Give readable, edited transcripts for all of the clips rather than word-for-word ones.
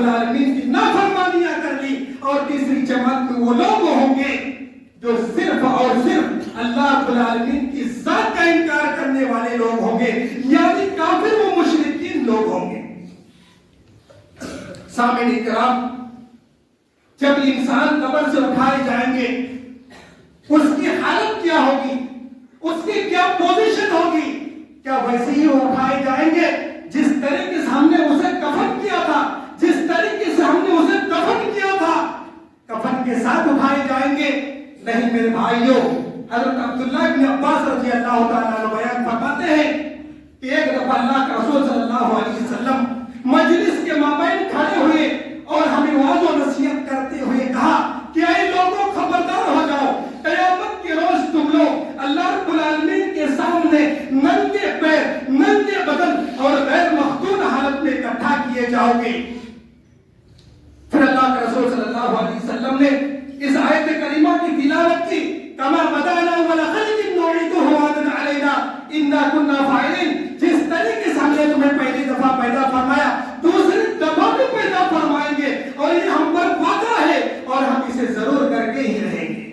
العالمین کی نافرمانیاں کر لی، اور تیسری جماعت میں وہ لوگ ہوں گے جو صرف اور صرف اللہ رب العالمین کی ذات کا انکار کرنے والے لوگ ہوں گے، یعنی کافر و مشرکین لوگ ہوں گے۔ سامعین کرام، جب انسان قبر سے اٹھائے جائیں گے اس کی حالت کیا ہوگی، اس کی کیا پوزیشن ہوگی؟ کیا ویسے ہی وہ اٹھائے جائیں گے جس طریقے سے ہم نے اسے کفن کیا تھا، جس طریقے سے ہم نے اسے دفن کیا تھا، کفن کے ساتھ اٹھائے جائیں گے؟ نہیں میرے بھائیوں، حضرت عبداللہ بن عباس رضی اللہ تعالیٰ عنہ بیان فرماتے ہیں کہ ایک دفعہ اللہ کے رسول صلی اللہ علیہ وسلم مجلس کے مابین کھڑے ہوئے اور ہمیں واعظ و نصیحت کرتے ہوئے کہا کہ اے لوگوں خبردار ہو جاؤ، قیامت کے روز تم لوگ اللہ رب العالمین کے سامنے ننگے پیر، ننگے بدن اور غیر مختون حالت میں اکٹھا کیے جاؤ گے۔ پھر اللہ کے رسول صلی اللہ علیہ وسلم نے اس آیت کریمہ کی تلاوت کی، کما بدانا اول خلق نعیدہ وعدا علینا انا کنا فاعلین، جس طریقے سے ہم نے تمہیں پہلی دفعہ پیدا فرمایا دوسری دفعہ بھی پیدا فرمائیں گے، اور یہ ہم پر وعدہ ہے اور ہم اسے ضرور کر کے ہی رہیں گے۔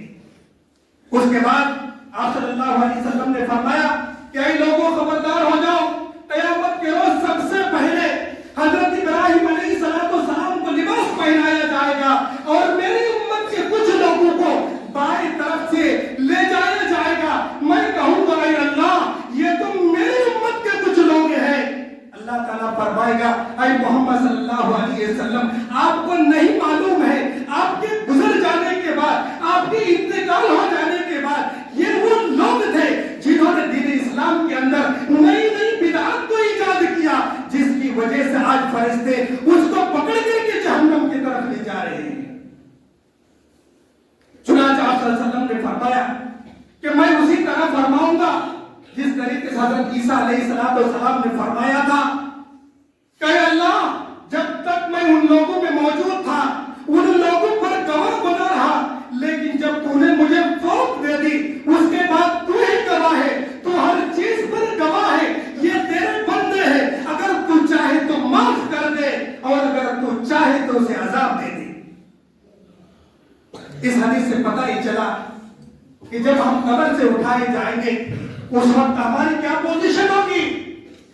اس کے بعد آپ صلی اللہ علیہ وسلم نے فرمایا کہ اے لوگوں خبردار ہو جاؤ، قیامت کے روز سب سے پہلے حضرت ابراہیم علیہ السلام کو لباس پہنایا جائے گا، اور میری امت کے کچھ لوگوں کو بائیں طرف سے لے جایا جائے گا۔ میں کہوں گا اے اللہ یہ تم میری امت کے کچھ لوگ ہیں۔ اللہ تعالیٰ فرمائے گا اے محمد صلی اللہ علیہ وسلم آپ کو نہیں معلوم ہے آپ کے گزر جانے کے بعد، آپ کے انتقال ہو جانے کے بعد یہ وہ لوگ تھے جنہوں نے دین اسلام کے اندر نئی نئی بدعات کو ایجاد کیا، جس کی وجہ سے آج فرشتے اس کو پکڑ کر کے جہنم کی طرف لے جا رہے ہیں۔ چنانچہ آپ صلی اللہ علیہ وسلم نے فرمایا کہ میں اسی طرح فرماؤں گا جس طریقے سے حضرت عیسیٰ علیہ السلام نے فرمایا تھا کہ اللہ جب تک میں ان لوگوں میں موجود تھا ان لوگوں پر گواہ بنا رہا، لیکن جب تو نے مجھے فوت دے دی اس کے بعد تو ہی گواہ ہے، تو ہر چیز پر گواہ ہے، یہ تیرے بندے ہیں، اگر تو چاہے تو معاف کر دے اور اگر تو چاہے تو اسے عذاب دے دے۔ اس حدیث سے پتہ ہی چلا کہ جب ہم قبر سے اٹھائے جائیں گے اس وقت ہماری کیا پوزیشن ہوگی۔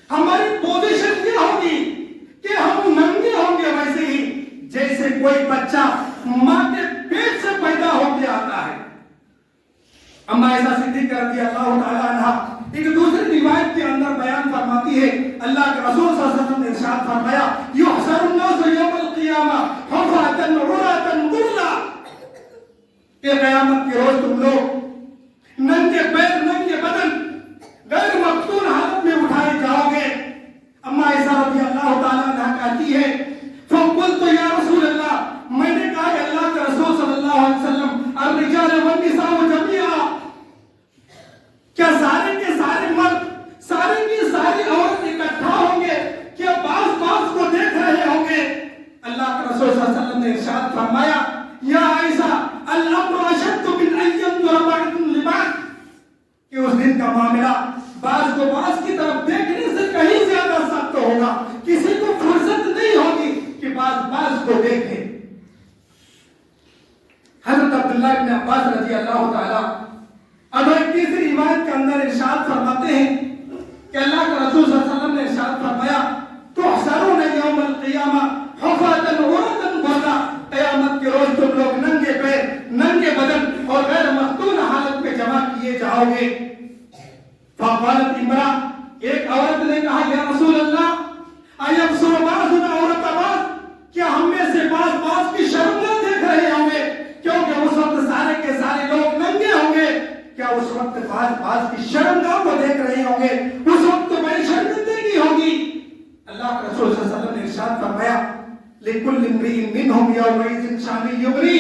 ہماری پوزیشن کیا ہوگی کہ ہم ننگے ہوں گے، ویسے ہی جیسے کوئی بچہ ماں کے پیٹ سے پیدا ہو کے آتا ہے۔ اما عائشہ صدیقہ رضی اللہ تعالی عنہا ایک دوسری روایت کے اندر بیان فرماتی ہے اللہ کے رسول صلی اللہ علیہ وسلم نے ارشاد فرمایا یحشر الناس یوم القیامہ حفاة عراة غرلا، کہ قیامت کے روز تم لوگ ننگے پیر، ننگے بدن، غیر مختون حالت میں اٹھائے جاؤ گے۔ اما عائشہ رضی اللہ تعالیٰ عنہ کہتی ہے فقلت یا رسول اللہ، میں نے کہا کہ اللہ کے رسول صلی اللہ علیہ وسلم الرجال والنساء جميعا، کیا سارے کے سارے مرد، سارے کی ساری عورت اکٹھا ہوں گے، کیا بعض کو دیکھ رہے ہوں گے؟ اللہ کے رسول صلی اللہ علیہ وسلم نے ارشاد فرمایا یا عائشہ الامر اشد من ان ينظر بعضكم لبعض، کہ اس دن کا معاملہ بعض کو بعض کی طرف دیکھنے سے کہیں زیادہ سخت ہوگا، کسی کو فرصت نہیں ہوگی کہ بعض کو دیکھے۔ حضرت عبداللہ بن عباس رضی اللہ تعالیٰ عنہ ایک تیسری روایت کے اندر ارشاد فرماتے ہیں کہ اللہ کے رسول صلی اللہ علیہ وسلم نے ارشاد فرمایا تحشرون یوم القیامہ حفاة عراة غرلا، قیامت کے روز تم لوگ ننگے پیر، ننگے بدن اور غیر مختون حالت میں جمع کیے جاؤ گے۔ فقالت امرأة، ایک عورت نے کہا یا رسول اللہ ایبصر بعضنا عورت بعض، کیا ہم میں سے بعض کی شرم نہ دیکھ رہے ہوں گے؟ کیونکہ اس وقت سارے کے سارے لوگ ننگے ہوں گے، کیا اس وقت بعض کی شرمگاہ کو دیکھ رہے ہوں گے؟ اس وقت تو بڑی شرمندگی ہوگی۔ اللہ کے رسول صلی اللہ علیہ وسلم نے ارشاد فرمایا لِكُلِّ امْرِئٍ مِّنْهُمْ يَوْمَئِذٍ شَأْنٌ يُغْنِيهِ،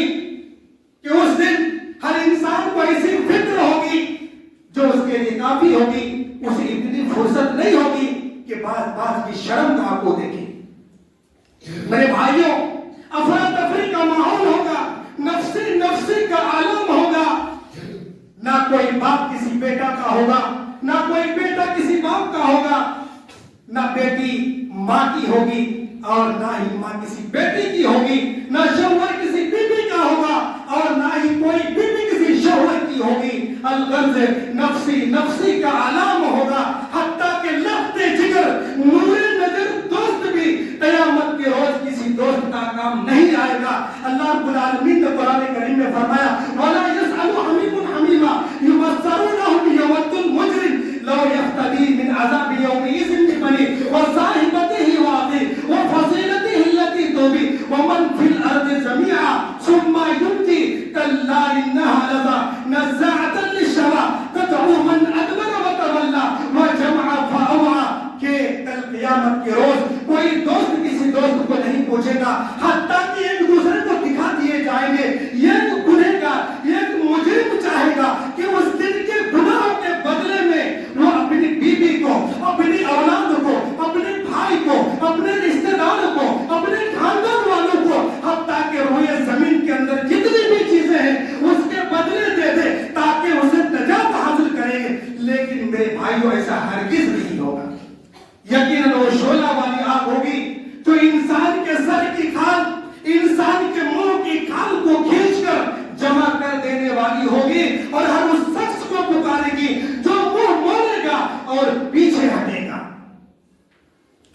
کہ اس دن ہر انسان کو ایسی فکر ہوگی جو اس کے لیے کافی ہوگی، اسے اتنی فرصت نہیں ہوگی کہ بعض کی شرمگاہ کو دیکھیں۔ میرے بھائیوں، افراتفری کا ماحول ہوگا، نفسی کا عالم ہوگا، نہ کوئی باپ کسی بیٹا کا ہوگا، نہ کوئی بیٹا کسی باپ کا ہوگا، نہ بیٹی ماں کی ہوگی، اور نہ ہی ماں کسی بیٹی کی ہوگی، نہ شوہر کسی بیوی کا ہوگا، اور نہ ہی کوئی بیوی کسی شوہر کی ہوگی۔ الغرض نفسی نفسی کا علام ہوگا، حتیٰ کہ لخت جگر نور نظر دوست بھی قیامت کے روز کسی دوست کا کام نہیں آئے گا۔ اللہ رب العالمین نے قرآن کریم میں فرمایا وَلَا يَسْأَلُ حَمِيمٌ حَمِيمًا يُبَصَّرُونَهُمْ يَوَدُّ الْمُجْرِمُ لَوْ يَفْتَدِي مِنْ عَذَابِ يَوْمِئِذٍ بِبَنِيهِ وَصَاحِبَتِهِ وَأَخِيهِ وَفَصِيلَتِهِ الَّتِي تُؤْوِيهِ وَمَنْ فِي الْأَرْضِ جَمِيعًا ثُمَّ يُنْجِيهِ كَلَّا إِنَّهَا لَظَىٰ نَزَّاعَةً لِلشَّوَىٰ تَدْعُو مَنْ أَدْبَرَ وَتَوَلَّىٰ وَجَمَعَ فَأَوْعَىٰ کہ کل قیامت کے روز کوئی دوست کسی دوست کو نہیں پوچھے گا، حتیٰ کہ ایک دوسرے کو دکھا دیے جائیں گے۔ یہ گنہگار، یہ مجرم چاہے گا کہ اس دن کے گناہوں کے بدلے میں وہ اپنی بیوی کو، اپنی اولاد کو، اپنے بھائی کو، اپنے رشتہ دار کو، اپنے خاندان والوں کو، حتیٰ کہ روئے زمین کے اندر جتنی بھی چیزیں ہیں اس کے بدلے دے دے تاکہ اسے نجات حاصل کرے۔ لیکن میرے بھائیوں ایسا ہرگز نہیں ہوگا۔ یقیناً وہ شعلہ والی آگ ہوگی جو انسان کے سر کی کھال، انسان کے منہ کی کھال کو کھینچ کر جمع کر دینے والی ہوگی، اور ہر اس شخص کو پکارے گی جو منہ موڑے گا اور پیچھے ہٹے گا۔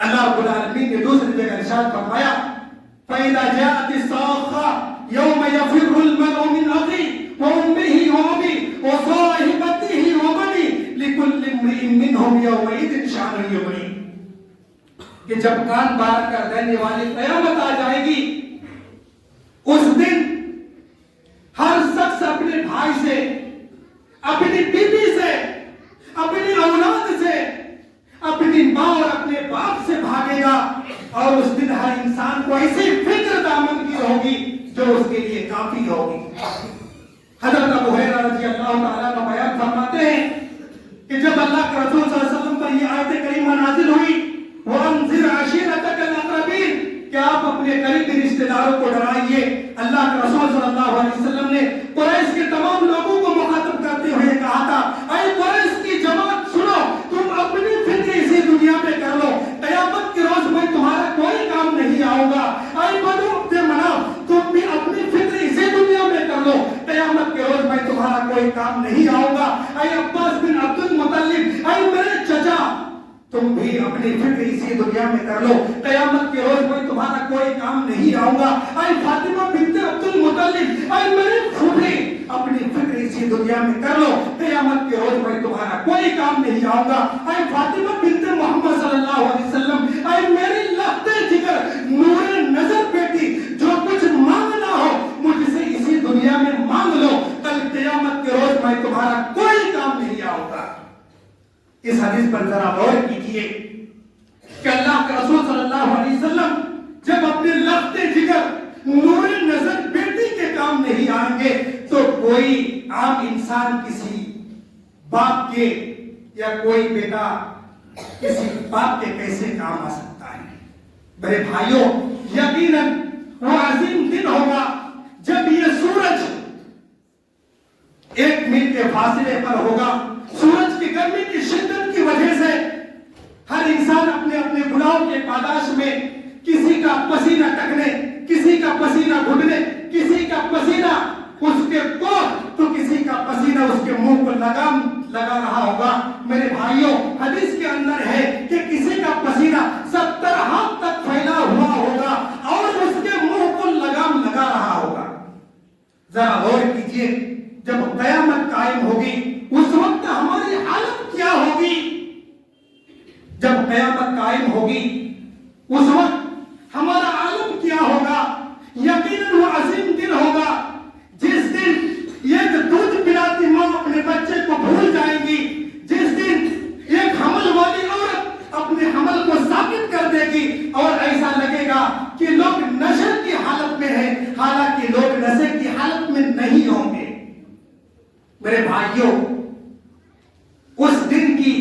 اللہ رب العالمین نے دوسری جگہ ارشاد فرمایا فَإِذَا جَاءَتِ الصَّاخَّةُ يَوْمَ يَفِرُّ الْمَرْءُ مِنْ أَخِيهِ وَأُمِّهِ وَأَبِيهِ وَصَاحِبَتِهِ وَبَنِيهِ لِكُلِّ امْرِئٍ مِّنْهُمْ يَوْمَئِذٍ شَأْنٌ يُغْنِيهِ کہ جب کان بار کر دینے والی قیامت آ جائے گی، اس دن ہر شخص اپنے بھائی سے، اپنی بیوی سے، اپنی اولاد سے، اپنی ماں اور اپنے باپ سے بھاگے گا، اور اس دن ہر انسان کو ایسی فکر دامن کی ہوگی جو اس کے لیے کافی ہوگی۔ حضرت ابو ہریرہ رضی اللہ تعالیٰ عنہ بیان فرماتے ہیں کہ جب اللہ کے رسول صلی اللہ علیہ وسلم پر یہ آیت کریمہ نازل ہوئی وَأَنذِرْ عَشِيرَتَكَ الْأَقْرَبِينَ کہ آپ اپنے قریبی رشتہ داروں کو ڈرائیے، اللہ کے رسول صلی اللہ علیہ وسلم نے قریش کے تمام لوگوں کو مخاطب کرتے ہوئے کہا تھا اے قریش کی جماعت سنو، تم اپنی فکر اسی دنیا میں کر لو، قیامت کے روز میں تمہارا کوئی کام نہیں آؤں گا۔ اے بنو عبد مناف تم بھی اپنی فکر اسی دنیا میں کر لو، قیامت کے روز میں تمہارا کوئی کام نہیں آؤں گا۔ اے عباس بن عبد المطلب اے میرے چچا تم بھی اپنی فکر اسی دنیا میں کر لو، قیامت کے روز میں تمہارا کوئی کام نہیں آؤں گا۔ اے فاطمہ بنت عبد المطلب اے میری پھوپھی اپنی فکر اسی دنیا میں کر لو، قیامت کے روز میں تمہارا کوئی کام نہیں آؤں گا۔ اے فاطمہ بنت محمد صلی اللہ علیہ وسلم اے میری لخت جگر نور نظر بیٹی جو کچھ مانگنا ہو مجھ سے اسی دنیا میں مانگ لو، کل قیامت کے روز میں تمہارا کوئی کام نہیں آؤں گا۔ اس حدیث پر ذرا غور کیجئے کہ اللہ کے رسول صلی اللہ علیہ وسلم جب اپنے لخت جگر نور نظر بیٹی کے کام نہیں آئیں گے تو کوئی عام انسان کسی باپ کے یا کوئی بیٹا کسی باپ کے کیسے کام آ سکتا ہے؟ میرے بھائیوں یقیناً وہ عظیم دن ہوگا جب یہ سورج 1 میل کے فاصلے پر ہوگا، سورج کی گرمی کی شدت کی وجہ سے ہر انسان اپنے اپنے گناہوں کے پاداش میں کسی کا پسینہ ٹکنے، کسی کا پسینہ گھٹنے، کسی کا پسینہ اس کے کوٹ تو کسی کا پسینہ اس کے منہ کو لگا رہا ہوگا۔ میرے بھائیوں حدیث کے اندر ہے کہ کسی کا پسینہ 70 ہاتھ تک پھیلا ہوا ہوگا اور اس کے منہ کو لگام لگا رہا ہوگا۔ ذرا غور کیجئے جب قیامت قائم ہوگی اس وقت ہماری حالت کیا ہوگی؟ جب قیامت قائم ہوگی اس وقت ہمارا عالم کیا ہوگا؟ یقیناً وہ عظیم دن ہوگا جس دن ایک دودھ پلاتی ماں اپنے بچے کو بھول جائے گی، جس دن ایک حمل والی عورت اپنے حمل کو ثابت کر دے گی اور ایسا لگے گا کہ لوگ نشے کی حالت میں ہیں حالانکہ لوگ نشے کی حالت میں نہیں ہوں گے۔ میرے بھائیوں اس دن کی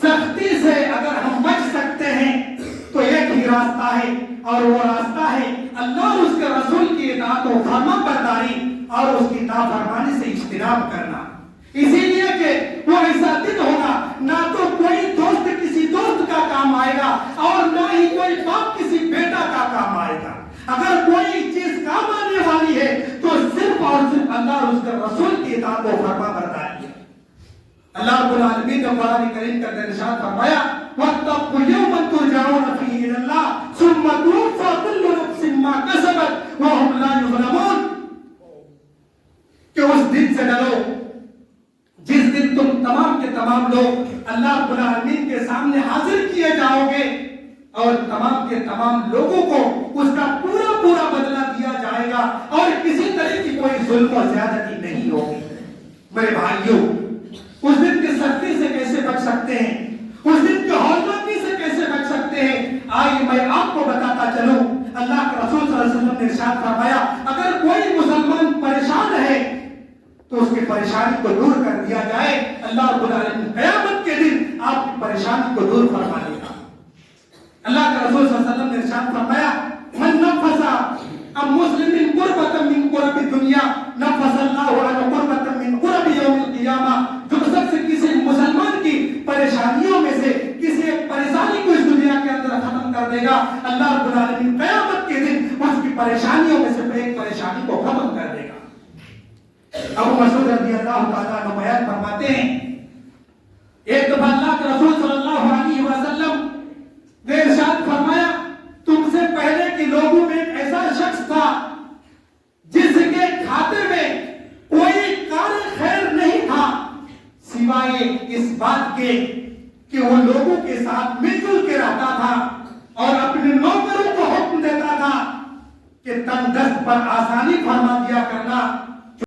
سختی سے اگر ہم بچ سکتے ہیں تو ایک ہی راستہ ہے اور وہ راستہ ہے اللہ اور اس کے رسول کی اطاعت و فرما برداری اور اس کی نافرمانی سے اجتناب کرنا۔ اسی لیے کہ وہ ایسا دن ہوگا نہ تو کوئی دوست کسی دوست کا کام آئے گا اور نہ ہی کوئی باپ کسی اللہ رب العالمین نے قرآن کریم کے اندر ارشاد فرمایا وَاتَّقُوا يَوْمًا تُرْجَعُونَ فِيهِ إِلَى اللَّهِ ثُمَّ تُوفَّى كُلُّ نَفْسٍ مَّا كَسَبَتْ وَهُمْ لَا يُظْلَمُونَ، کہ اس دن سے ڈرو جس دن تم تمام کے تمام لوگ اللہ رب العالمین کے سامنے حاضر کیے جاؤ گے اور تمام کے تمام لوگوں کو اس کا پورا پورا بدلہ دیا جائے گا اور کسی طرح کی کوئی ظلم و زیادتی نہیں ہوگی۔ میرے بھائیوں، اس دن کی سختی سے کیسے بچ سکتے ہیں، اس دن کی ہولناکی سے کیسے بچ سکتے ہیں، آئیے میں آپ کو بتاتا چلوں۔ اللہ کے رسول صلی اللہ علیہ وسلم نے ارشاد فرمایا اگر کوئی مسلمان پریشان ہے تو اس کی پریشانی کو دور کر دیا جائے، اللہ رب العالمین قیامت کے دن آپ کی پریشانی کو دور فرما لے گا۔ اللہ کے رسول صلی اللہ علیہ وسلم نے ارشاد فرمایا من نفس عن مسلم قربة من قرب الدنیا نفس اللہ عنہ قربة من قرب یوم القیامہ، جو شخص کسی مسلمان کی پریشانیوں میں سے کسی ایک پریشانی کو اس دنیا کے اندر ختم کر دے گا، اللہ رب العالمین قیامت کے دن اس کی پریشانیوں میں سے ایک پریشانی کو ختم کر دے گا۔ ابو مسعود رضی اللہ تعالیٰ عنہ بیان فرماتے ہیں ایک دفعہ اللہ کے رسول صلی اللہ علیہ وسلم نے ارشاد فرمایا تم سے پہلے کے لوگوں میں ایک ایسا شخص تھا جس کے کھاتے میں کوئی کار خیر نہیں تھا سوائے اس بات کے کہ وہ لوگوں کے ساتھ مل جل کے رہتا تھا اور اپنے نوکروں کو حکم دیتا تھا کہ تنگ دست پر آسانی فرما دیا کرنا،